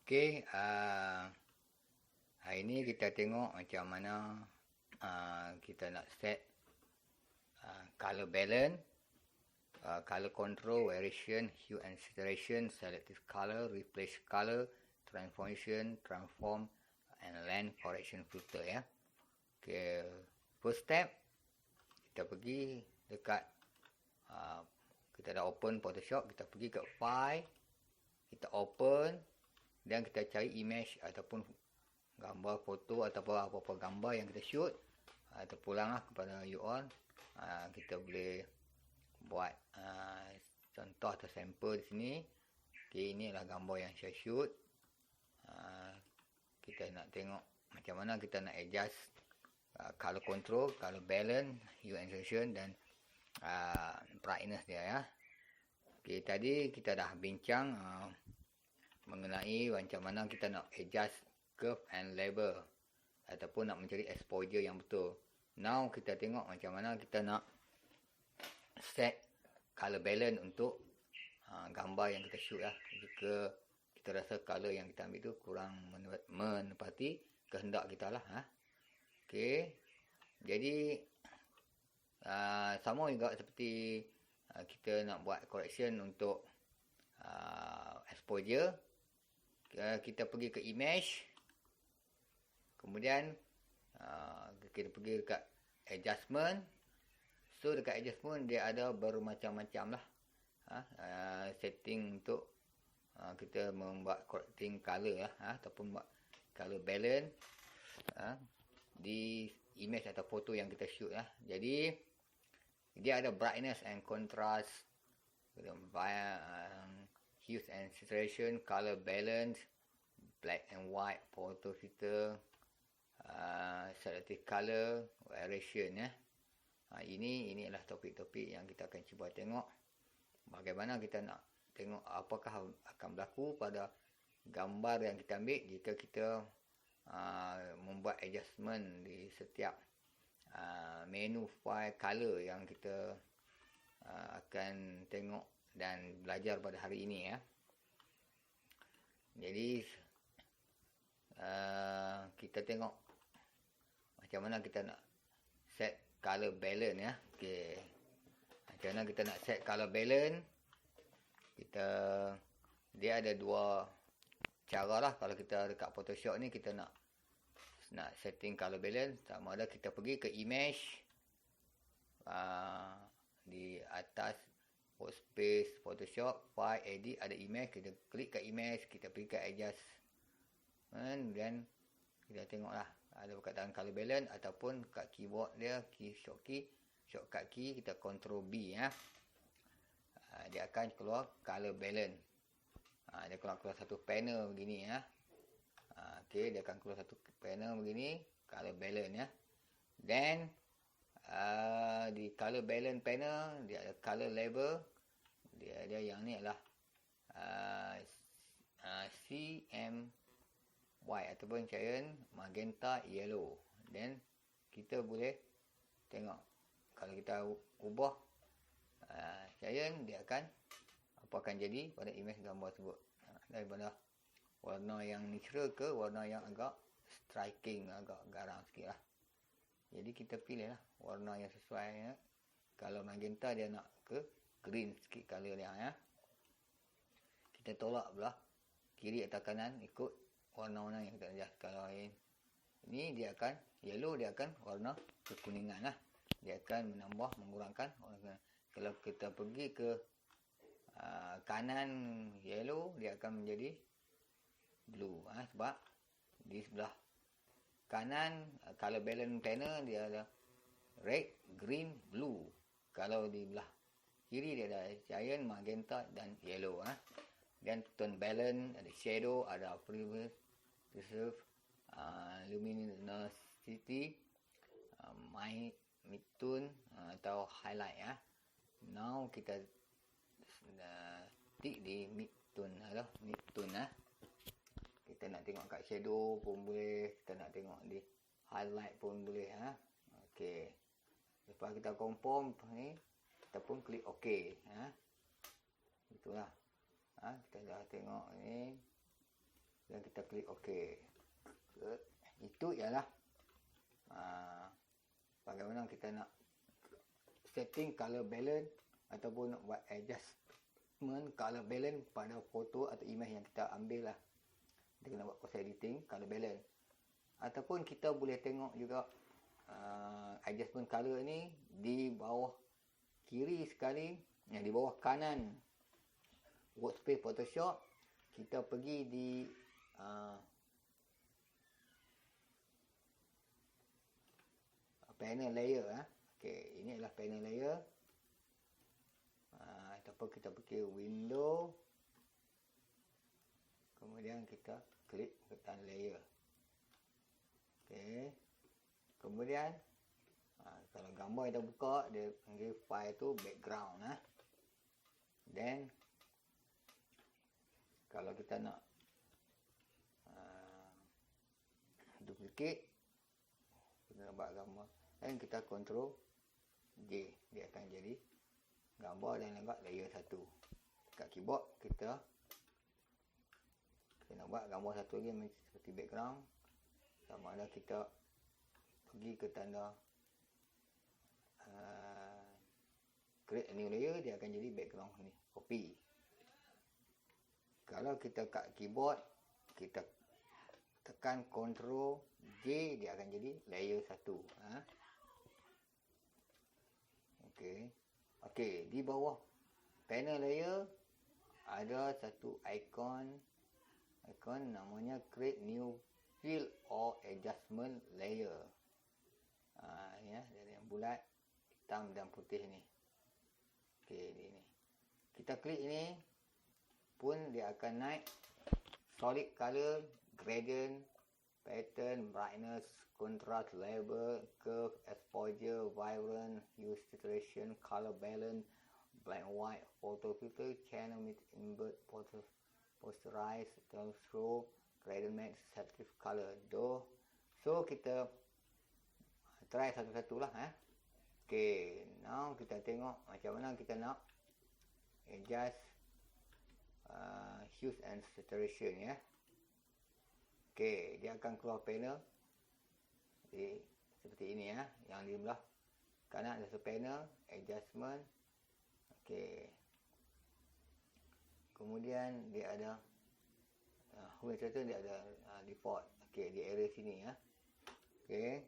Okey, hari ni kita tengok macam mana kita nak set color balance, color control, variation, hue and saturation, selective color, replace color, transformation, transform and lens correction filter ya. Okey, first step kita pergi dekat kita dah open Photoshop, kita pergi ke file, kita open dan kita cari image ataupun gambar, foto ataupun apa-apa gambar yang kita shoot. Terpulanglah kepada you all. Kita boleh buat contoh atau sampel di sini. Okey, inilah gambar yang saya shoot. Kita nak tengok macam mana kita nak adjust color control, color balance, hue and saturation dan brightness dia ya. Okey, tadi kita dah bincang mengenai macam mana kita nak adjust curve and level ataupun nak mencari exposure yang betul. Now kita tengok macam mana kita nak set color balance untuk gambar yang kita shoot lah. Jika kita rasa color yang kita ambil tu kurang menepati kehendak kita lah. Okey, jadi sama juga seperti kita nak buat correction untuk exposure. Kita pergi ke image, kemudian kita pergi dekat adjustment. So dekat adjustment dia ada bermacam-macam lah setting untuk kita membuat correcting color lah, ataupun buat color balance di image atau foto yang kita shoot lah. Jadi dia ada brightness and contrast, hue and saturation, color balance, black and white, photo filter, selective color, variation ya. Inilah topik-topik yang kita akan cuba tengok. Bagaimana kita nak tengok apakah akan berlaku pada gambar yang kita ambil jika kita membuat adjustment di setiap menu file color yang kita akan tengok dan belajar pada hari ini ya. Jadi kita tengok macam mana kita nak set color balance ya. Okey, macam mana kita nak set color balance. Dia ada dua cara lah. Kalau kita dekat Photoshop ni kita nak setting color balance, sama ada kita pergi ke image, di atas workspace Photoshop, file, edit, ada image, kita klik ke image, kita pergi ke adjustment dan kita tengoklah ada perkataan color balance ataupun kat keyboard dia shortcut key kita control B ya. Dia akan keluar color balance. Dia keluar satu panel begini ya. Okey, dia akan keluar satu panel begini, color balance ya. Dan di color balance panel dia ada color level. Dia yang ni adalah CMY ataupun cyan, magenta, yellow. Dan kita boleh tengok kalau kita ubah cyan, dia akan jadi pada image gambar tersebut. Daripada warna yang natural ke warna yang agak striking, agak garang sikit lah. Jadi kita pilih lah warna yang sesuai ya. Kalau magenta dia nak ke green sikit color dia ya. Kita tolak belah kiri atau kanan ikut warna-warna yang kita adjust. Kalau ini dia akan yellow, dia akan warna kekuningan lah. Dia akan menambah, mengurangkan warna. Kalau kita pergi ke kanan yellow, dia akan menjadi blue sebab di sebelah kanan color balance panel dia ada red, green, blue. Kalau di belah kiri dia ada cyan, magenta dan yellow Dan tone balance, ada shadow, ada preserve, luminosity, mid-tone atau highlight ya. Now kita tick di mid-tone Kita nak tengok kat shadow pun boleh, kita nak tengok di highlight pun boleh Okey. Lepas kita confirm ni, kita pun klik OK Itulah. Kita dah tengok ni. Dan kita klik OK. Itu ialah bagaimana kita nak setting color balance ataupun nak buat adjustment color balance pada foto atau image yang kita ambil lah. Kita kena buat proses editing color balance. Ataupun kita boleh tengok juga adjustment color ni di bawah kiri sekali, di bawah kanan workspace Photoshop. Kita pergi di panel layer. Okey, ini adalah panel layer. Ataupun kita pergi window, kemudian kita klik tekan layer. Okey, kemudian kalau gambar yang dah buka, dia panggil file tu background. Then kalau kita nak duplicate, kita nak buat gambar, dan kita control J, dia akan jadi gambar dan lewat layer 1. Kat keyboard kita nak buat gambar satu lagi seperti background, sama ada kita pergi ke tanda create a new layer, dia akan jadi background ni, copy. Kalau kita kat keyboard, kita tekan Ctrl J, dia akan jadi layer 1. Okey, di bawah panel layer ada satu ikon namanya create new fill or adjustment layer. Dari yang bulat, hitam dan putih ni. Okey, ini. Kita klik ini pun dia akan naik solid color, gradient, pattern, brightness, contrast level, curve, exposure, vibrant, hue, saturation, color balance, black and white, photo filter, channel mix, invert, posterize, tone throw, gradient max, saturative color. So kita try satu-satu lah. Okay, now kita tengok macam mana kita nak adjust hues and saturation ya. Okay, dia akan keluar panel seperti ini ya. Yang di belah kanan ada satu panel adjustment. Okay, kemudian dia ada hue and saturation, dia ada default. Okay, di area sini ya. Okay.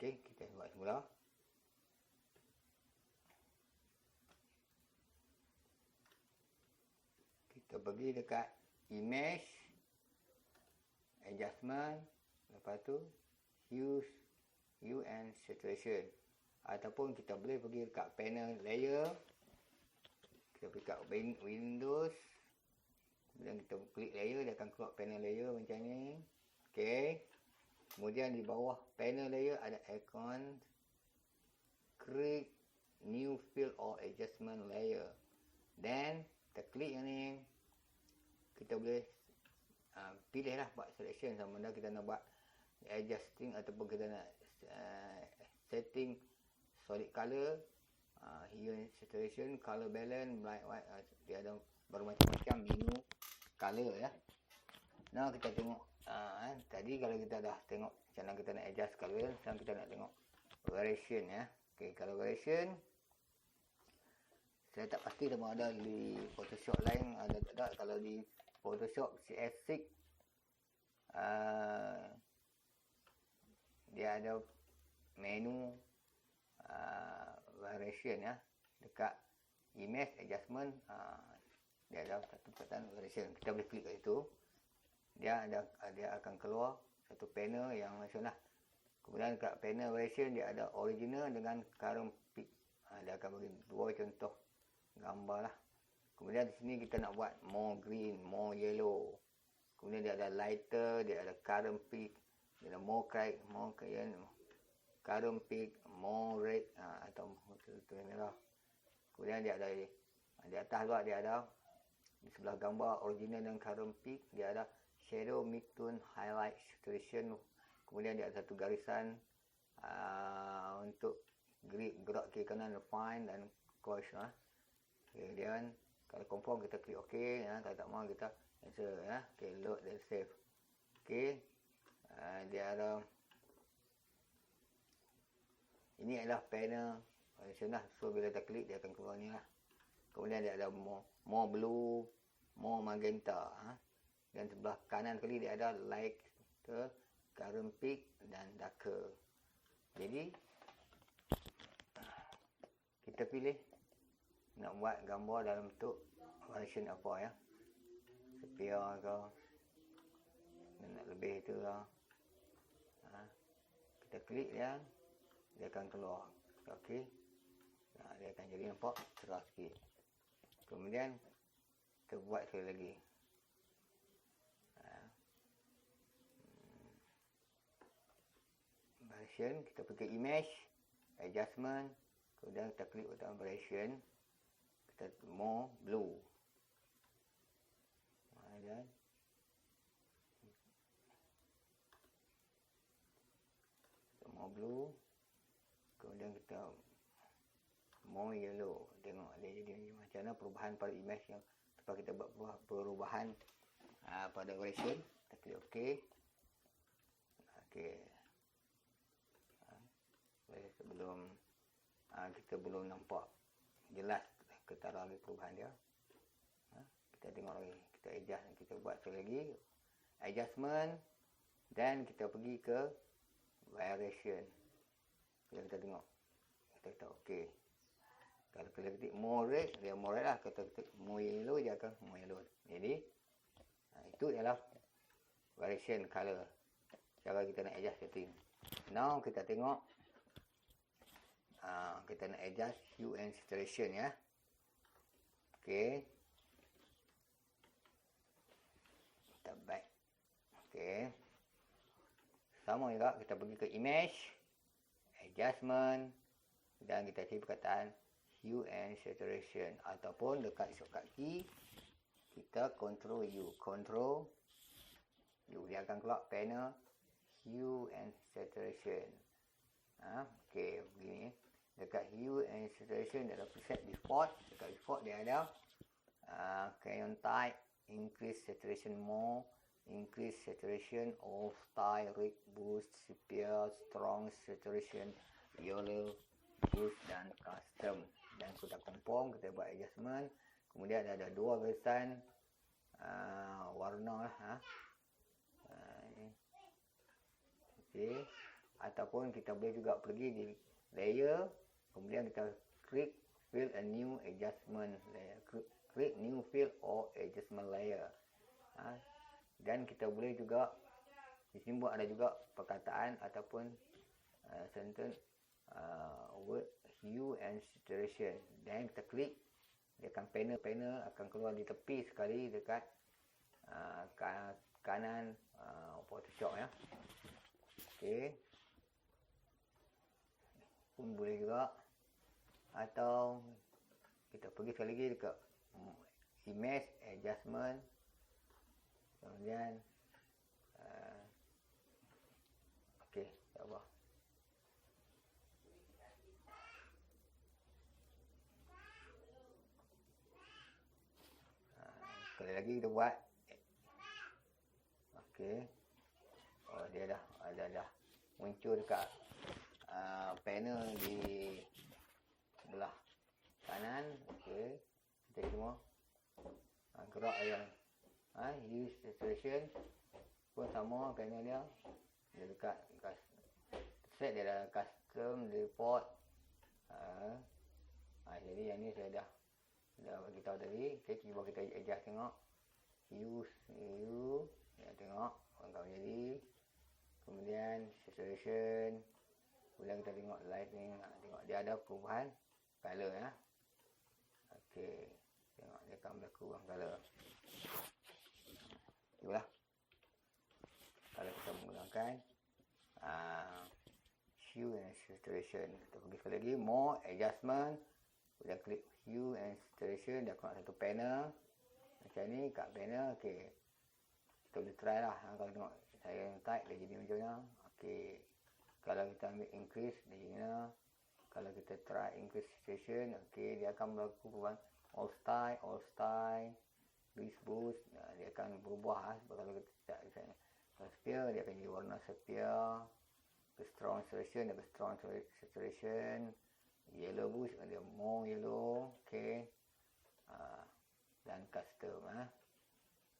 Okey, kita buat semula. Kita pergi dekat image, adjustment, lepas tu hue and saturation. Ataupun kita boleh pergi dekat panel layer, kita pergi kat Windows, kemudian kita klik layer, dia akan keluar panel layer macam ni. Okey. Kemudian di bawah panel layer ada icon create new fill or adjustment layer. Then kita klik yang ni, kita boleh pilih lah buat selection, sama ada kita nak buat adjusting ataupun kita nak setting solid color, hue and saturation, color balance, black white. Dia ada bermacam-macam menu color ya. Nah, kita tengok tadi kalau kita dah tengok macam mana kita nak adjust color, sekarang kita nak tengok variation ya. Okey, kalau variation saya tak pasti sama ada di Photoshop lain ada tak ada. Kalau di Photoshop CS6 dia ada menu variation ya. Dekat image adjustment dia ada satu perkataan variation. Kita boleh klik kat situ. Dia akan keluar satu panel yang macam lah. Kemudian kat panel variation dia ada original dengan current pic. Dia akan bagi dua contoh gambar lah. Kemudian di sini kita nak buat more green, more yellow. Kemudian dia ada lighter, dia ada current peak, dia ada more current peak, more red atau merah. Kemudian dia ada di atas juga dia ada di sebelah gambar original dan current peak dia ada shadow, midtone, highlight, saturation. Kemudian dia ada satu garisan untuk gerak kiri kanan, refine dan coarse. Kemudian kalau confirm kita klik OK, kalau tak mahu kita cancel Okay, load dan save. Okay, dia ada ini adalah panel lah. So bila kita klik dia akan keluar ni lah. Kemudian dia ada more blue, more magenta. Dan sebelah kanan kali dia ada lighter, current peak dan darker. Jadi kita pilih nak buat gambar dalam bentuk version apa sepia ke, nak lebih tu lah. Kita klik dia akan keluar. Okey, dia akan jadi nampak cerah sikit. Kemudian kita buat sekali lagi. Version, kita pergi image, adjustment, kemudian kita klik butang version, kita more blue. Dan more blue, kemudian kita more yellow. Tengok dia jadi macam mana perubahan pada image yang lepas kita buat perubahan pada version. Kita klik OK. Okey. Sebelum kita belum nampak jelas ketara lagi perubahan dia. Kita tengok lagi, kita adjust, kita buat sekali lagi adjustment dan kita pergi ke variation. Kita tengok, kita kata okey. Kalau kita ketik more red, dia more red lah. Kalau kita ketik more yellow, dia akan more yellow. Jadi itu ialah variation color, cara kita nak adjust setting. Now kita tengok kita nak adjust hue and saturation ya. Okey, kita back. Okey, sama juga kita pergi ke image, adjustment, dan kita cari perkataan hue and saturation, ataupun dekat shortcut key kita control U, dia akan keluar panel hue and saturation. Okey, begini. Dekat hue and saturation dia ada preset default. Dekat default dia ada crayon type, increase saturation more, increase saturation, off style, red boost, sepia, strong saturation, yellow boost dan custom. Dan kita confirm, kita buat adjustment. Kemudian ada dua version warna lah. Okey, ataupun kita boleh juga pergi di layer, kemudian kita klik fill a new adjustment layer, klik new fill or adjustment layer. Dan kita boleh juga di sini ada juga perkataan ataupun sentence word hue and saturation. Dan kita klik, dia akan panel akan keluar di tepi sekali dekat kanan Photoshop ya. Okey, pun boleh juga, atau kita pergi sekali lagi dekat image adjustment, kemudian okey, tak apa. Sekali lagi kita buat. Okey, dia dah muncul dekat panel di sebelah kanan. Okey, kita semua gerak yang use saturation pun sama panel dia dekat set dia ada custom report. Jadi yang ni saya dah bagi tahu tadi. Okey, cuba kita adjust tengok hue ya, tengok kalau jadi. Kemudian saturation, kemudian kita tengok lightning, tengok dia ada perubahan color ya. Okey. Tengok dia akan berlaku berubah color. Itulah. Kalau kita menggunakan hue and saturation. Kita pergi sekali lagi. More, adjustment. Kemudian klik hue and saturation. Dia keluar satu panel. Macam ni kat panel. Okey. Kita boleh try lah. Kalau tengok saya type dia jadi macam mana. Okey. Kalau kita ambil increase dia jadi mana. Kalau kita try increase saturation. Okey. Dia akan berlaku perubahan all style. Boost. Dia akan berubah. Sebab kalau kita tak misalnya sphere, dia akan jadi warna sphere. Strong saturation, dia strong saturation. Yellow boost, dia more yellow. Okey. Dan custom.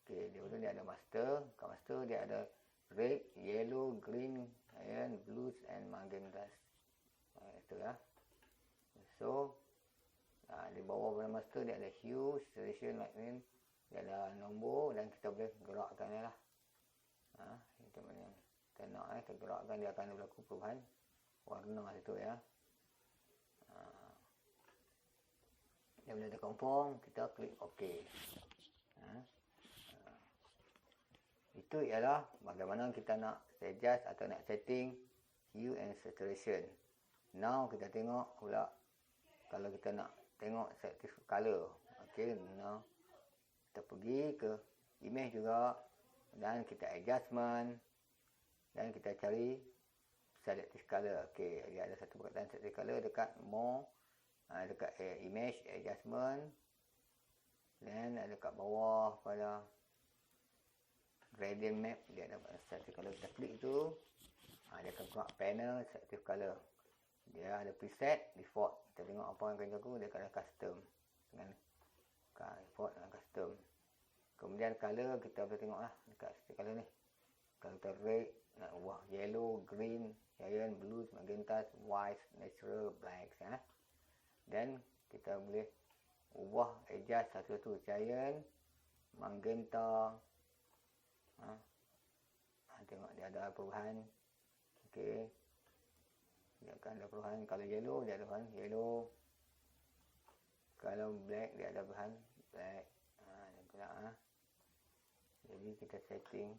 Okey, dia ada master. Kat master dia ada red, yellow, green, and blues and magenta. Itu lah. So, di bawah pada master dia ada hue, saturation, lightning. Dia ada nombor dan kita boleh gerakkan dia lah. Itu mana kita nak kita gerakkan, dia akan berlaku perubahan warna situ ya. Dia boleh confirm, kita klik OK. Itu ialah bagaimana kita nak adjust atau nak setting hue and saturation. Now kita tengok pula kalau kita nak tengok selective color. Okey, now kita pergi ke image juga dan kita adjustment dan kita cari selective color. Okey, dia ada satu perkataan selective color dekat more, dekat image adjustment, dan ada dekat bawah pada gradient map dia ada selective color. Kita klik tu, dia akan keluar panel selective color. Dia ada preset default. Kita tengok apa yang akan jago, dia akan ada custom dengan default dan custom. Kemudian color kita boleh tengok lah dekat selective color ni. Kalau kita red nak ubah yellow, green, cyan, blue, magenta, white, natural, black dan kita boleh ubah adjust satu-satu. Cyan, magenta, tengok dia ada perubahan. Okey, dia akan ada perubahan. Kalau yellow dia ada perubahan yellow. Kalau black dia ada perubahan black. Jadi kita setting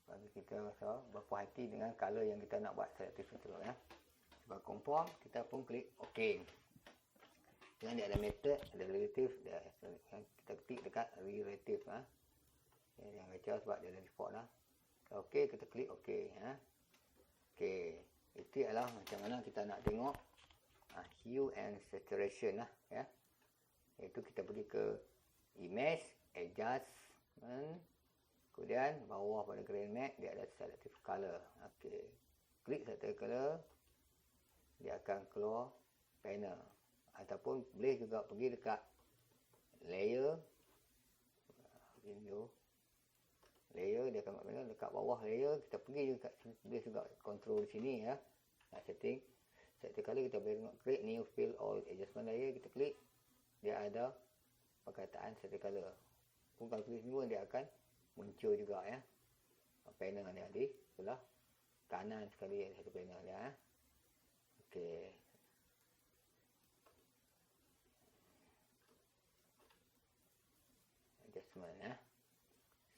bagi kita rasa berpuas hati dengan color yang kita nak buat selective itu ya. Sebab conform kita pun klik OK. Dan dia ada method, ada relative, kita klik dekat relative Jangan kacau sebab dia ada default lah. OK, kita klik OK Okey, itu adalah macam mana kita nak tengok hue and saturation ya. Iaitu kita pergi ke image, adjustment, kemudian bawah pada gradient map dia ada selective color. Okey, klik selective color, dia akan keluar panel. Ataupun boleh juga pergi dekat layer, window, layer, dia akan buat panel. Dekat bawah layer kita pergi juga, boleh juga control sini ya. Nak setting selective color, kita boleh tengok create new fill all adjustment layer, kita klik, dia ada perkataan selective color. Pun kalau klik semua dia akan muncul juga ya. Panel dia di sebelah kanan sekali ada satu panel dia. Okey. Adjustment ya.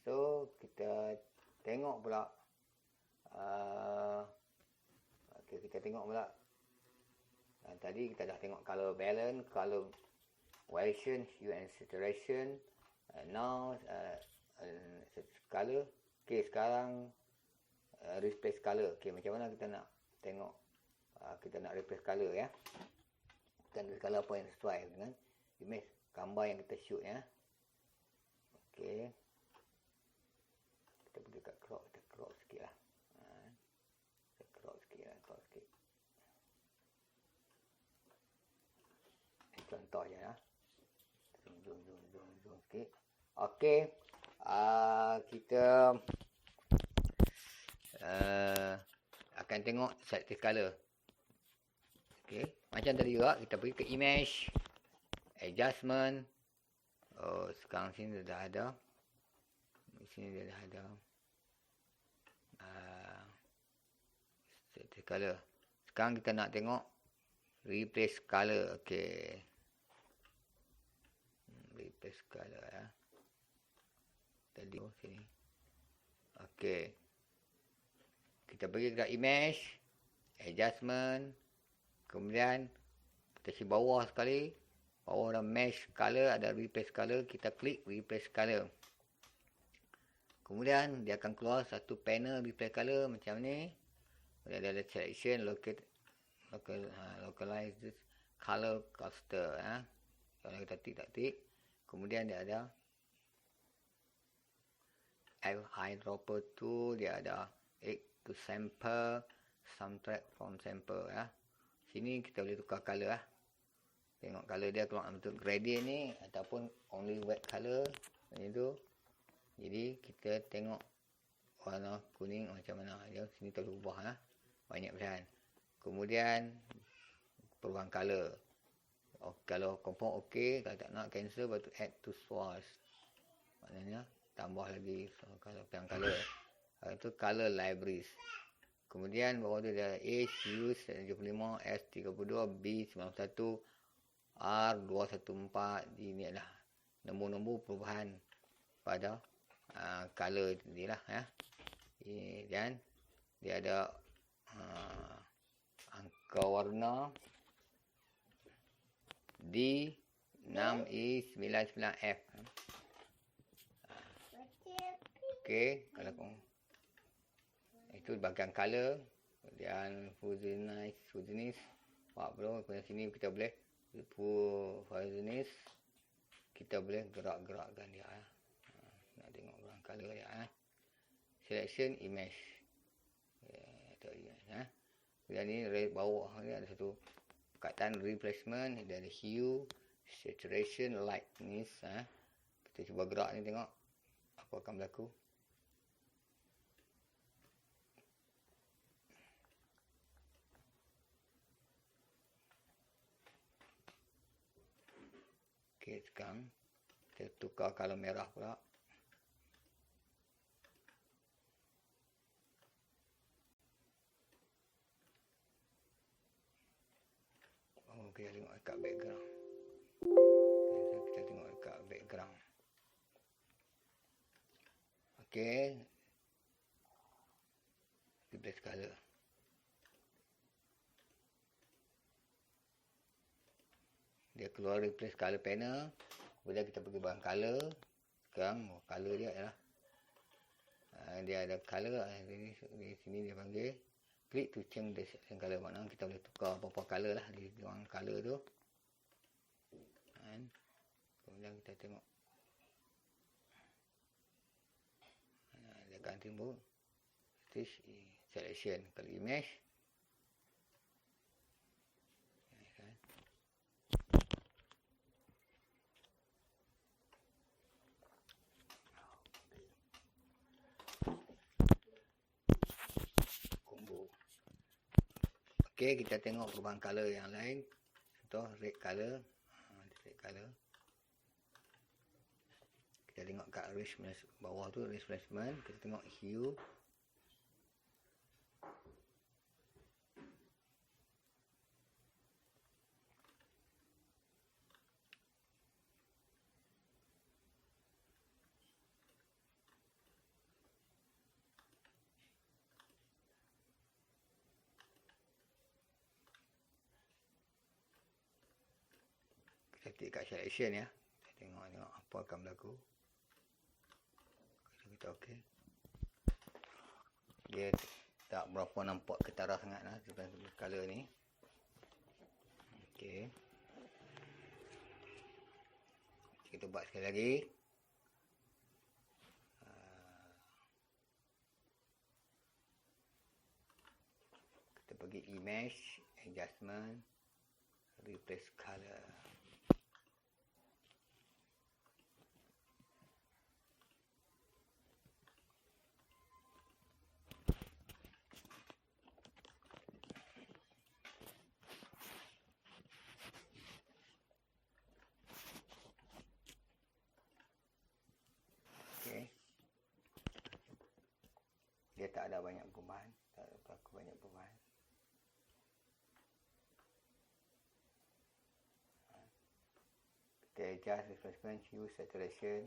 So kita tengok pula kita tengok pula tadi kita dah tengok color balance, color variation, hue and saturation. Now color. Okey, sekarang replace color. Okey, macam mana kita nak tengok kita nak replace color ya. Kita ambil color apa yang sesuai dengan image gambar yang kita shoot ya. Okey, kita pergi kat crop, kita crop sikit lah. Kita crop sikit lah, crop sikit. Contoh je ya. Zoom sikit. Okey, kita akan tengok selective color. Okey, macam tadi juga kita pergi ke image, adjustment. Sekarang sini dia dah ada. Di sini dia dah ada selective color. Sekarang kita nak tengok Replace color. Okey. Replace color ya. Tadi sini. Okey. Kita pergi ke image, adjustment, kemudian kita si bawah sekali, bawah ada mesh color, ada replace color, kita klik replace color. Kemudian dia akan keluar satu panel replace color macam ni. Kemudian dia ada selection, localize this color cluster ya. Kalau kita tik. Kemudian dia ada eyedropper tool, dia ada to sample, subtract from sample ya. Sini kita boleh tukar color lah. Tengok color dia keluar bentuk gradient ni ataupun only wet color macam tu. Jadi kita tengok warna kuning macam mana. Dia sini terlalu ubah lah. Banyak pilihan. Kemudian perubahan color. Kalau confirm okey, kalau tak nak cancel, lepas tu add to source. Maknanya tambah lagi kalau pilihan color. Itu color libraries. Kemudian bawah tu ada H, U, 75, S32, B91, R214. Ini adalah nombor-nombor perubahan pada color ni lah ya. Dan dia ada angka warna D6E99F. Okey, kalau itu bahagian color. Kemudian Fusionis 40. Kemudian sini kita boleh Fusionis, kita boleh gerak-gerakkan dia. Nak tengok bahagian color dia. Selection image. Kemudian ni bawah ni ada satu perkataan replacement. Dia ada hue, saturation, lightness. Kita cuba gerak ni, tengok apa akan berlaku. Okey, sekarang kita tukar color merah pula. Kita tengok dekat background. Kita tengok dekat background. Okey. Replace color. Dia keluar replace color panel. Kemudian kita pergi bahagian color. Sekarang color dia adalah dia ada color. Di sini dia panggil click to change the selection color. Maknanya kita boleh tukar apa-apa color lah di ruang color tu. Kemudian kita tengok dia akan timbul stage selection. Kalau image okey, kita tengok perubahan color yang lain. Contoh red color. Red color. Kita tengok kat bawah tu replacement. Kita tengok hue. Kita klik kat selection ya. Kita tengok apa akan berlaku. Kita okey. Dia tak berapa nampak ketara sangat lah sebenarnya color ni. Okey. Kita buat sekali lagi. Kita pergi image, adjustment, replace color. Dia tak ada banyak perubahan. Tak ada banyak perubahan. adjust replacement, hue, saturation.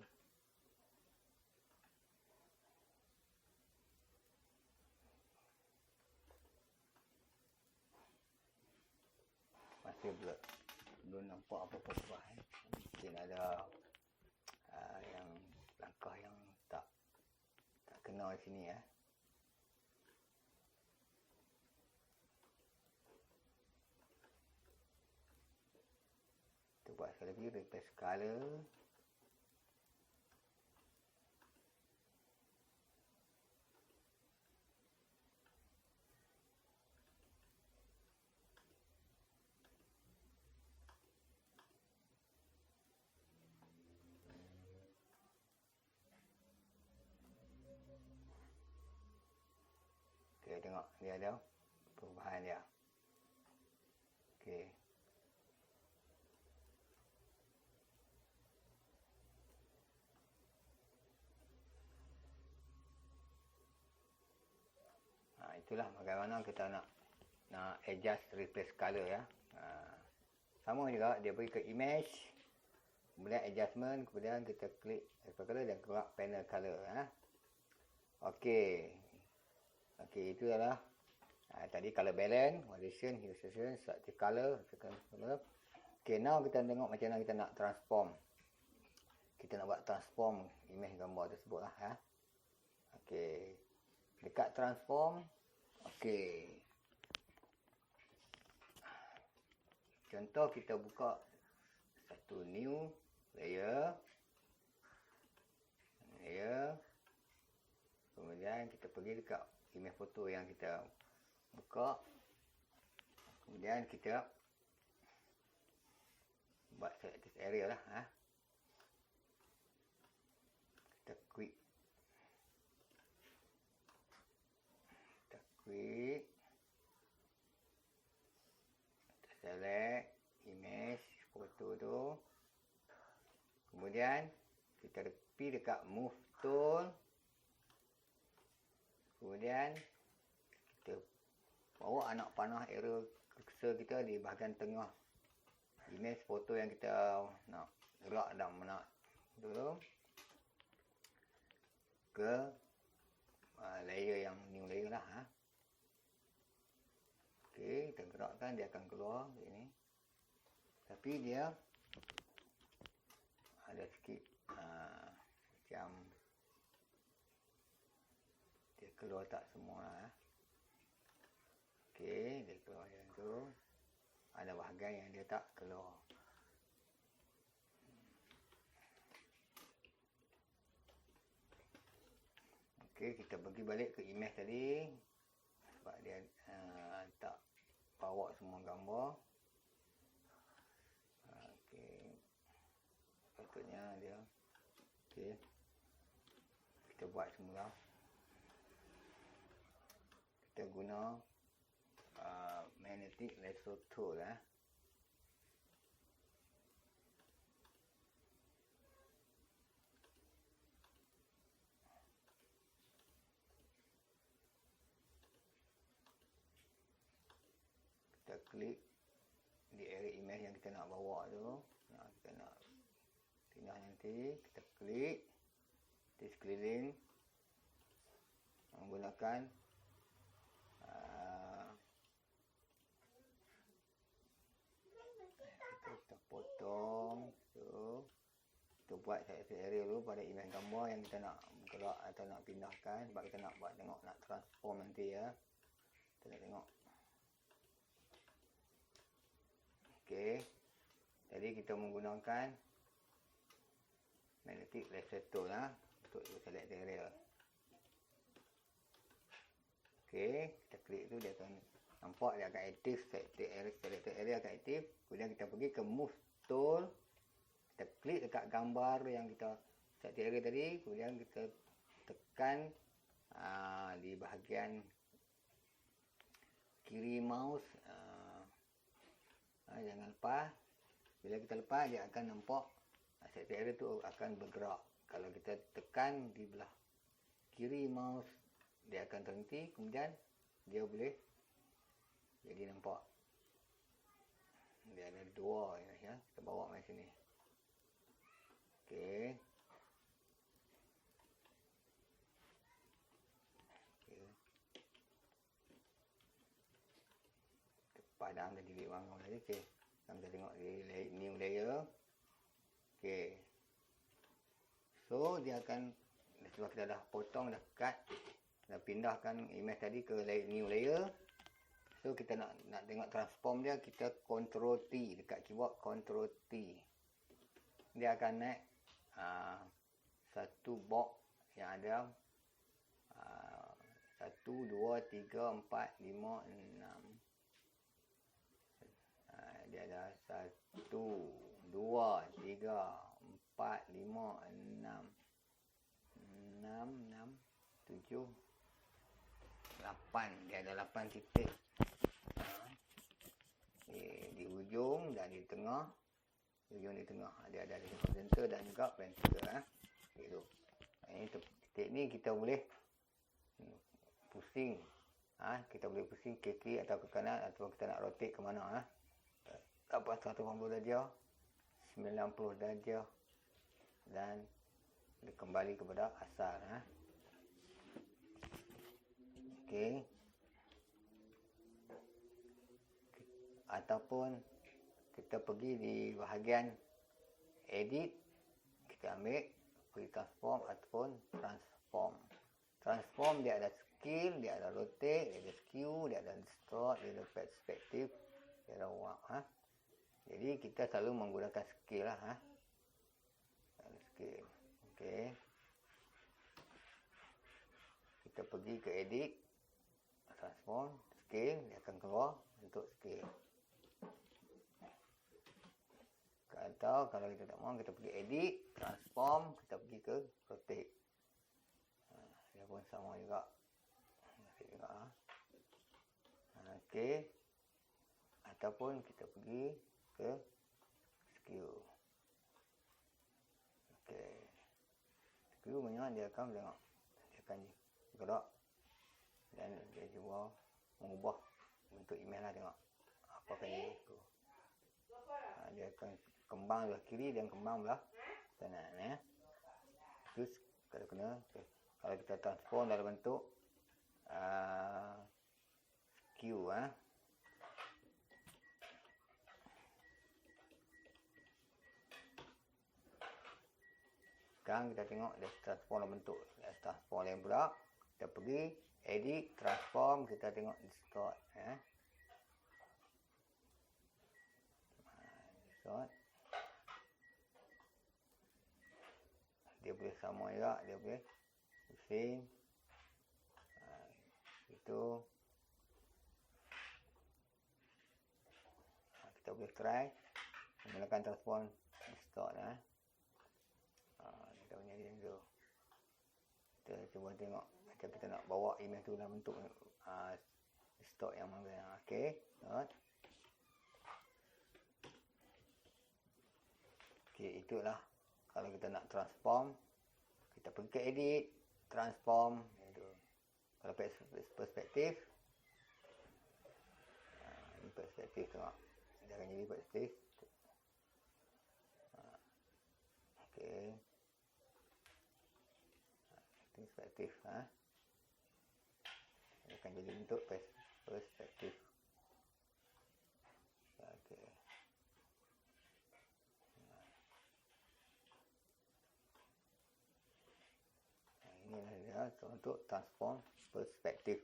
Masih belum nampak apa-apa perubahan. Mungkin ada yang langkah yang tak kena di sini ya. Kita buat sekali lagi, replace color. Okay, tengok dia ada perubahan dia. Okay. Itulah bagaimana kita nak adjust replace color ya. Sama juga dia pergi ke image, kemudian adjustment, kemudian kita klik replace color dan keluar panel color ya. Okey. Okey, itu adalah tadi color balance, validation, hue saturation, selective color, color. Okey, now kita tengok macam mana kita nak transform. Kita nak buat transform image gambar tersebut lah ya. Okey. Dekat transform. Okey. Contoh kita buka satu new layer. Kemudian kita pergi dekat image foto yang kita buka. Kemudian kita buat selective area lah. Kita klik. Kita select image foto tu. Kemudian kita pergi dekat move tool. Kemudian kita bawa anak panah arrow cursor kita di bahagian tengah image foto yang kita nak gerak dan nak dulu ke layer yang new layer lah. Okey, kita gerakkan, dia akan keluar ini. Tapi dia ada sikit macam dia keluar tak semua lah. Okey, dia keluar yang tu. Ada bahagian yang dia tak keluar. Okey, kita pergi balik ke image tadi. Sebab dia tak bawa semua gambar. Okey. Patutnya dia. Okey. Kita buat semula. Kita guna magnetic lasso tool lah. Kita klik di area image yang kita nak bawa tu. Kita nak pindah nanti. Kita klik di sekeliling menggunakan kita potong tu. Kita buat satu area dulu pada image gambar yang kita nak gerak atau nak pindahkan. Sebab kita nak buat tengok, nak transform nanti ya. Kita nak tengok. Okey. Jadi kita menggunakan magnetic laser tool lah untuk select area. Okey, kita klik tu dia akan nampak, dia akan aktif, selected area akan aktif. Kemudian kita pergi ke move tool. Kita klik dekat gambar yang kita select area tadi, kemudian kita tekan di bahagian kiri mouse. Jangan lepas. Bila kita lepas, dia akan nampak selected area tu akan bergerak. Kalau kita tekan di belah kiri mouse, dia akan terhenti. Kemudian dia boleh jadi nampak. Dia ada dua ya. Kita bawa ke sini. Okey. Padang tadi di bangun tadi. Okey. Kita tengok di new layer. Okey. So dia akan, sebab kita dah potong, dah cut, dah pindahkan image tadi ke new layer. So kita nak tengok transform dia, kita Ctrl T dekat keyboard, Ctrl T. Dia akan naik satu box yang ada 1, 2, 3, 4, 5, 6. Dia ada 1, 2, 3, 4, 5, 6, 7, 8. Dia ada 8 titik. Di ujung dan di tengah. Ujung di tengah. Dia ada center dan juga pentacle. Itu. Ini titik ni kita boleh pusing. Kita boleh pusing ke kiri atau ke kanan, atau kita nak rotate ke mana. Dapat 180 darjah, 90 darjah, dan kembali kepada asal. Okey. Ataupun kita pergi di bahagian edit, kita ambil pergi transform ataupun transform. Transform dia ada scale, dia ada rotate, dia ada skew, dia ada distort, dia ada perspective, dia ada warp. Jadi kita selalu menggunakan scale lah. Scale. Okey. Kita pergi ke edit, transform, scale, dia akan keluar untuk scale. Atau kalau kita tak mahu, kita pergi edit, transform, kita pergi ke rotate. Dia pun sama juga. Okey. Ataupun kita pergi ke skew. Okey. Skew punya dia akan tengok. Dia akan gerak dan dia juga mengubah bentuk imej lah, tengok. Apakah dia itu. Dia akan kembang belah kiri dan kembang belah kanan. Terus kalau kita transform dalam bentuk skew. Sekarang kita tengok dia transform dalam bentuk. Dia transform lain pula. Kita pergi edit, transform, kita tengok distort. Distort. Dia boleh sama juga, dia boleh pusing. Itu. Kita boleh try menggunakan transform distort. Kita punya dia tu. Kita cuba tengok macam kita nak bawa imej tu dalam bentuk distort yang mana. Okey. Okey, itulah kalau kita nak transform, kita pergi ke edit, transform. Itu. Kalau perspektif, ini perspektif tengok. Dia akan jadi perspektif. Okey. Ini perspektif. Dia akan jadi bentuk perspektif. Okey. Inilah dia untuk transform perspektif.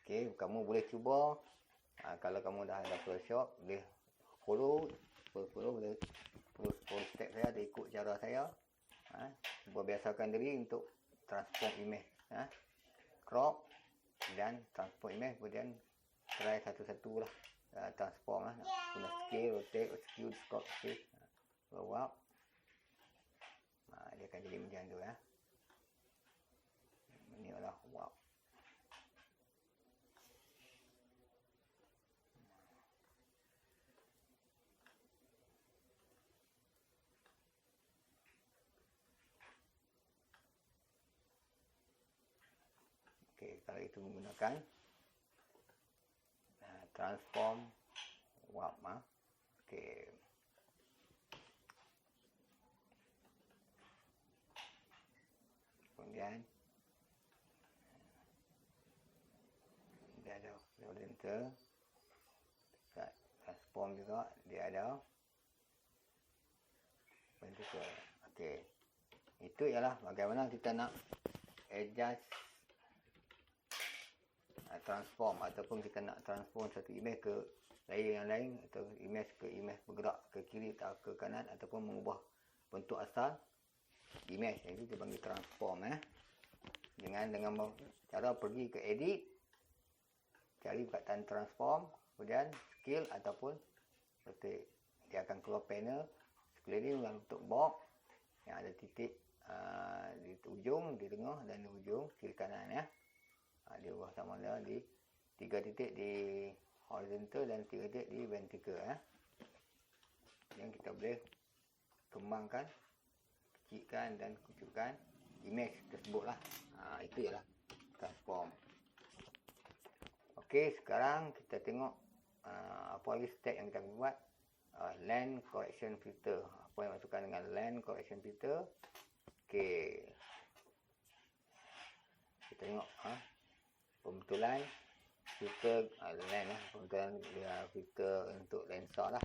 Okey, kamu boleh cuba. Kalau kamu dah ada Photoshop, boleh follow boleh follow step saya, dia ikut cara saya. Cuba biasakan diri untuk transform image. Crop dan transform image, kemudian try satu-satu lah. Transform lah. Guna scale, rotate, skew, distort, shift, blow up. Dia akan jadi macam tu. Ini adalah wow. Okey, kalau itu menggunakan transform warp. Okey. Kemudian dia ada horizontal, dekat transform juga dia ada vertical. Okey, itu ialah bagaimana kita nak adjust transform, ataupun kita nak transform satu image ke layer yang lain, atau image ke image bergerak ke kiri atau ke kanan, ataupun mengubah bentuk asal image. Itu kita panggil transform. Dengan cara pergi ke edit, cari perkataan transform, kemudian skill ataupun ketik. Dia akan keluar panel sekeliling dalam bentuk box yang ada titik di ujung, di tengah dan di ujung kiri kanan. Dia ubah sama ada di 3 titik di horizontal dan 3 titik di vertical. Yang kita boleh kembangkan, kecilkan dan kecilkan image tersebut lah. Itu ialah transform. Okey, sekarang kita tengok apa lagi step yang kita buat. Land correction filter. Apa yang maksudkan dengan land correction filter? Okey, kita tengok pembetulan filter land, pembetulan dia filter untuk lensa lah.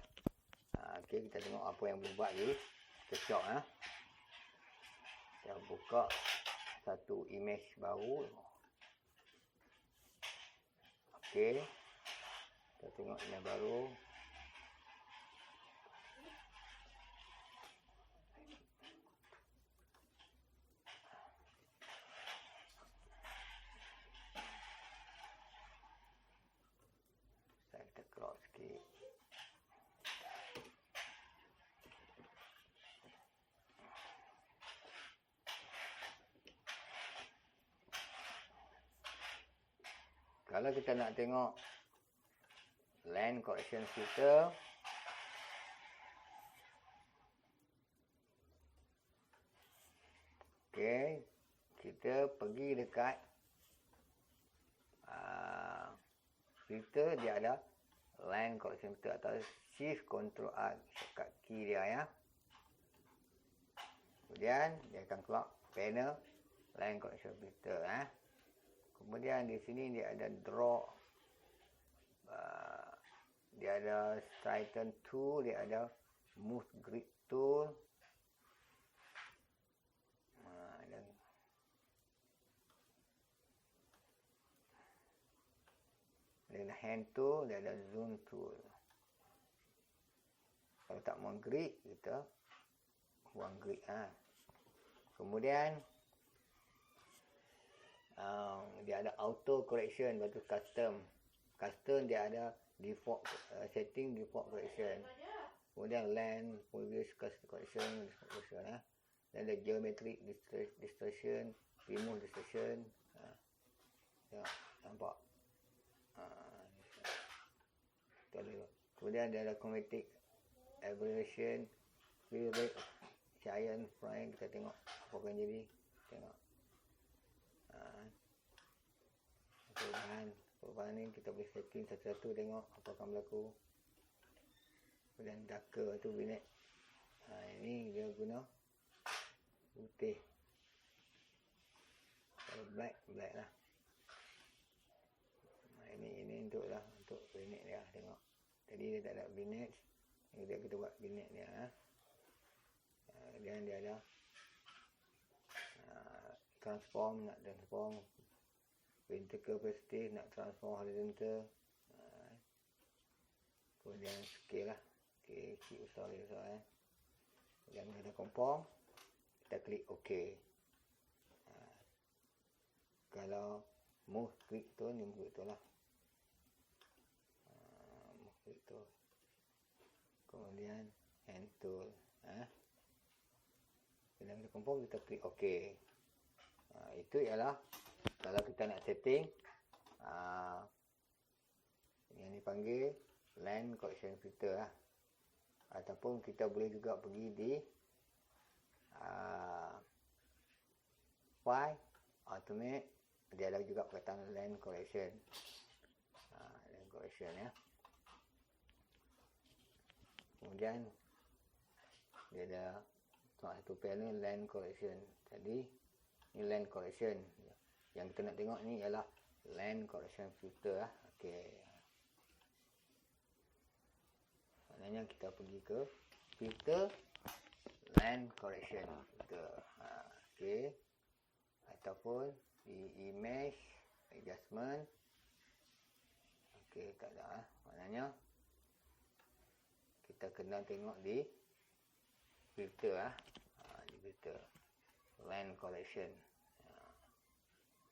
Okey, kita tengok apa yang boleh buat di Photoshop. Kita buka satu image baru. Okey, kita tengok image baru. Kita crop sikit. Kalau kita nak tengok land correction filter, okey, kita pergi dekat filter, dia ada land correction filter atau shift control R, shortcut key dia. Kemudian dia akan keluar panel land correction filter. Kemudian di sini dia ada draw, dia ada straighten tool, dia ada move grid tool, dan hand tool, dia ada zoom tool. Kalau tak mau grid, kita buang grid. Kemudian dia ada auto correction, lepas tu custom dia ada default setting, default correction. Kemudian land previous correction, dan ada geometric distortion, remove distortion. Nampak. Kemudian dia ada chromatic aberration, fill rate, giant frame. Kita tengok apa akan jadi. Tengok perubahan ni kita boleh setting satu-satu, tengok apa akan berlaku. Kemudian darker tu vignette, ini dia guna putih. Kalau black lah. Ini untuk vignette dia, tengok. Tadi dia tak ada vignette, kita buat vignette dia. Dan dia ada transform, nak transform vertical perspective, nak transform horizontal. Kemudian scale lah. Okey, klik besar. Dan kita confirm, kita klik OK. Kalau move klik tu, ni move tu lah. Move klik tu. Kemudian hand tool. Dan kita confirm, kita klik OK. Itu ialah kalau kita nak setting yang dipanggil land correction filter lah. Ataupun kita boleh juga pergi di file automate, dia ada juga perkataan land correction. Land correction ya. Kemudian dia ada satu panel land correction. Tadi Ni land correction. Yang kita nak tengok ni ialah land correction filter lah. Okey. Maknanya kita pergi ke filter land correction filter. Okey. Ataupun di image adjustment. Okey, tak ada. Maknanya kita kena tengok di filter di filter land correction.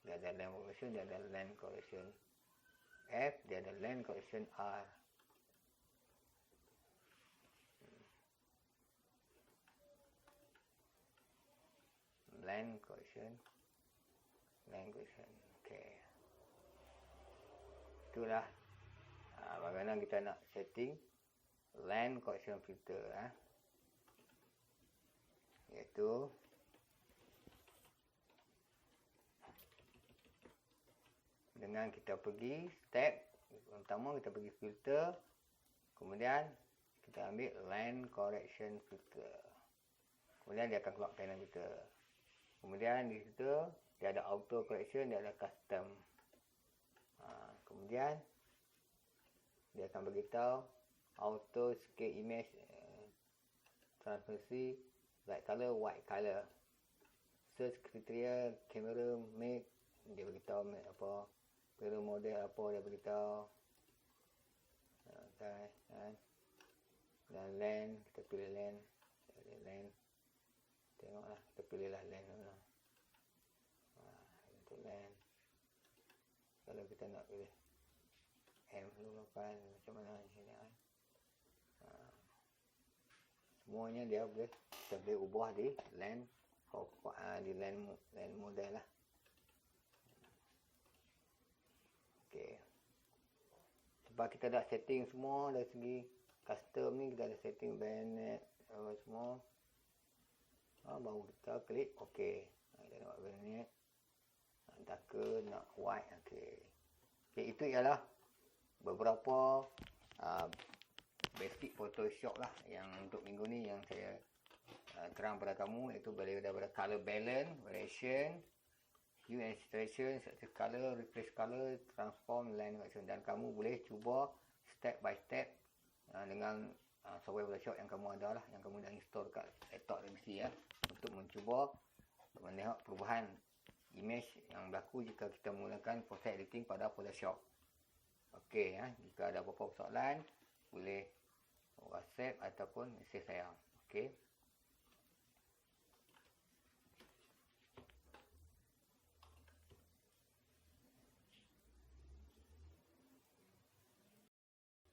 Dia ada land correction, dia ada land correction F, dia ada land correction R. Land correction. Okey. Itulah bagaimana kita nak setting land correction filter iaitu dengan kita pergi step pertama, kita pergi filter, kemudian kita ambil land correction filter, kemudian dia akan keluar panel kita. Kemudian di situ dia ada auto correction, dia ada custom. Kemudian dia akan beritahu auto scale image transparency, light color, white color, search criteria, camera make, dia beritahu make apa, camera model apa, dia beritahu. Dan land, kita pilih land. Tengoklah, kita pilihlah land dulu. Untuk land. Kalau kita nak pilih M dulu kan, macam mana sini kan. Semuanya dia boleh, kita boleh ubah di land, di land model lah. Okey. Sebab kita dah setting semua dari segi custom ni, kita dah setting bayonet semua. Baru kita klik OK. Kita nak bayonet, nak darker, nak white. Okey. Itu ialah beberapa basic Photoshop lah yang untuk minggu ni yang saya terang pada kamu, iaitu daripada color balance, variation, hue and saturation, set color, replace color, transform, land correction. Dan kamu boleh cuba step by step dengan software Photoshop yang kamu ada lah, yang kamu dah install kat laptop dan PC untuk mencuba menengok perubahan image yang berlaku jika kita menggunakan proses editing pada Photoshop. Okey, jika ada apa-apa soalan boleh WhatsApp ataupun mesej saya. Okey.